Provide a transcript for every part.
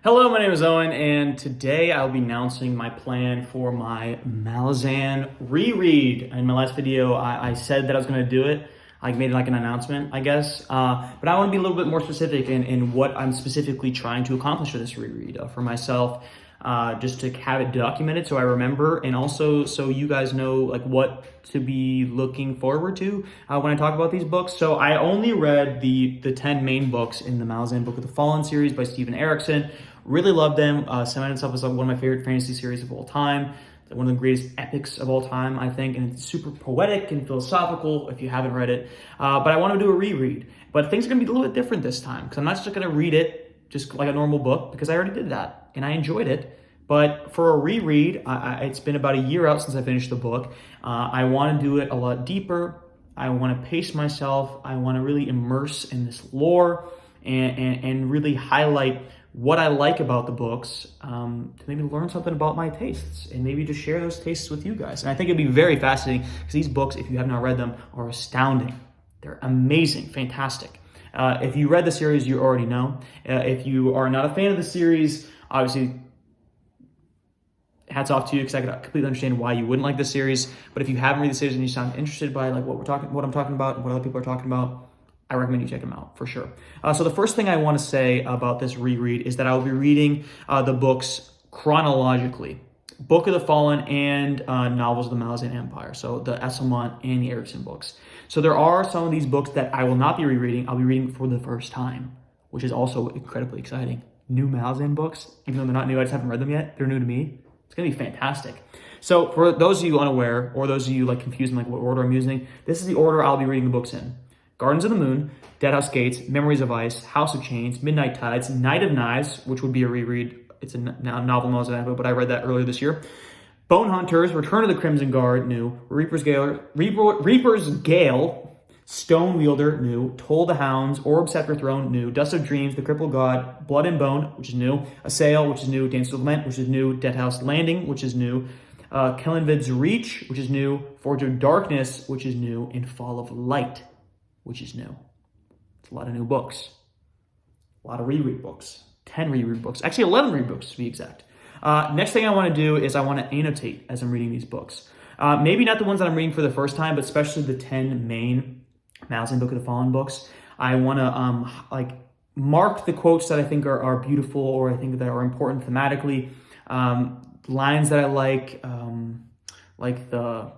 Hello, my name is Owen, and today I'll be announcing my plan for my Malazan reread. In my last video, I said that I was going to do it. I made like an announcement, I guess. But I want to be a little bit more specific in what I'm specifically trying to accomplish with this reread for myself, just to have it documented so I remember, and also so you guys know like what to be looking forward to when I talk about these books. So I only read the 10 main books in the Malazan Book of the Fallen series by Stephen Erickson. Really love them. Cemented itself as one of my favorite fantasy series of all time. One of the greatest epics of all time, I think. And it's super poetic and philosophical if you haven't read it. But I want to do a reread. But things are going to be a little bit different this time, because I'm not just going to read it just like a normal book, because I already did that and I enjoyed it. But for a reread, it's been about a year out since I finished the book. I want to do it a lot deeper. I want to pace myself. I want to really immerse in this lore and really highlight what I like about the books, to maybe learn something about my tastes and maybe just share those tastes with you guys. And I think it'd be very fascinating, because these books, if you have not read them, are astounding. They're amazing, fantastic. If you read the series, you already know. If you are not a fan of the series, obviously, hats off to you, because I could completely understand why you wouldn't like the series. But if you haven't read the series and you sound interested by like what I'm talking about and what other people are talking about, I recommend you check them out for sure. So the first thing I want to say about this reread is that I will be reading the books chronologically. Book of the Fallen and novels of the Malazan Empire. So the Esselmont and the Erickson books. So there are some of these books that I will not be rereading. I'll be reading for the first time, which is also incredibly exciting. New Malazan books, even though they're not new, I just haven't read them yet. They're new to me. It's going to be fantastic. So for those of you unaware, or those of you like confused in like what order I'm using, this is the order I'll be reading the books in. Gardens of the Moon, Deadhouse Gates, Memories of Ice, House of Chains, Midnight Tides, Night of Knives, which would be a reread. It's a novel, but I read that earlier this year. Bone Hunters, Return of the Crimson Guard, new. Reaper's Gale, Stone Wielder, new. Toll the Hounds, Orb Scepter Throne, new. Dust of Dreams, The Crippled God, Blood and Bone, which is new. Assail, which is new. Dance of Lament, which is new. Deadhouse Landing, which is new. Kellenvid's Reach, which is new. Forge of Darkness, which is new. And Fall of Light, which is new. It's a lot of new books. A lot of reread books. 10 reread books. Actually, 11 reread books to be exact. Next thing I want to do is I want to annotate as I'm reading these books. Maybe not the ones that I'm reading for the first time, but especially the 10 main Malazan Book of the Fallen books. I want to mark the quotes that I think are beautiful, or I think that are important thematically. Lines that I like the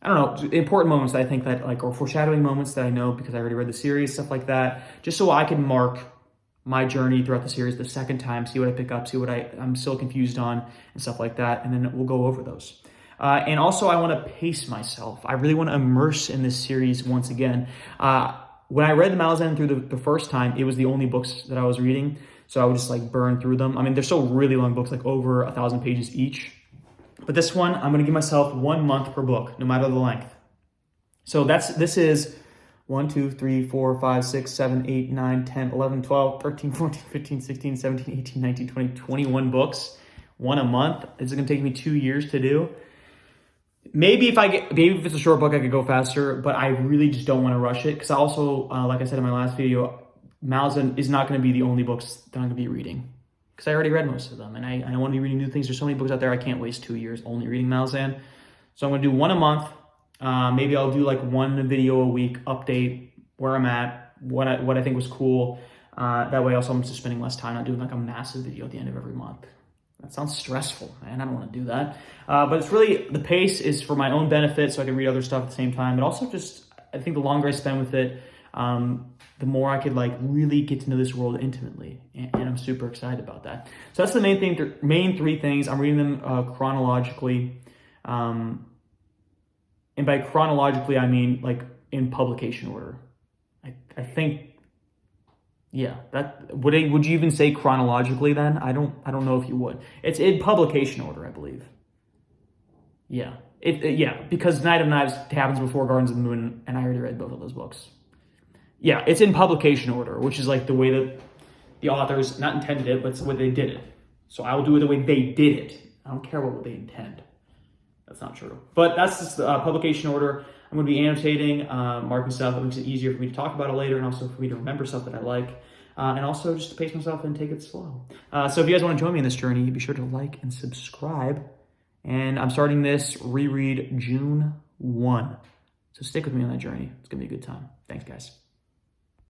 important moments that I think that or foreshadowing moments that I know because I already read the series, stuff like that, just so I can mark my journey throughout the series the second time, see what I pick up, see what I'm still confused on, and stuff like that, and then we'll go over those. And also, I want to pace myself. I really want to immerse in this series once again. When I read the Malazan through the first time, it was the only books that I was reading, so I would just burn through them. I mean, they're still really long books, like over 1,000 pages each. But this one, I'm going to give myself 1 month per book, no matter the length. So this is 1, 2, 3, 4, 5, 6, 7, 8, 9, 10, 11, 12, 13, 14, 15, 16, 17, 18, 19, 20, 21 books. One a month. This is going to take me 2 years to do. Maybe if it's a short book, I could go faster, but I really just don't want to rush it. Because I also, like I said in my last video, Malazan is not going to be the only books that I'm going to be reading, because I already read most of them, and I want to be reading new things. There's so many books out there, I can't waste 2 years only reading Malazan. So I'm going to do one a month. Maybe I'll do one video a week, update where I'm at, what I think was cool. That way also I'm just spending less time not doing a massive video at the end of every month. That sounds stressful, man. I don't want to do that. But it's really, the pace is for my own benefit, so I can read other stuff at the same time. But also just, I think the longer I spend with it, the more I could really get to know this world intimately, and I'm super excited about that. So that's the main three things. I'm reading them chronologically, and by chronologically I mean in publication order. I think, yeah. That would you even say chronologically then? I don't know if you would. It's in publication order, I believe. Yeah, because Night of Knives happens before Gardens of the Moon, and I already read both of those books. Yeah, it's in publication order, which is the way that the authors not intended it, but it's the way they did it. So I will do it the way they did it. I don't care what they intend. That's not true. But that's just the publication order. I'm going to be annotating, marking stuff that makes it easier for me to talk about it later, and also for me to remember stuff that I like. and also just to pace myself and take it slow. So if you guys want to join me in this journey, be sure to like and subscribe. And I'm starting this reread June 1. So stick with me on that journey. It's going to be a good time. Thanks, guys.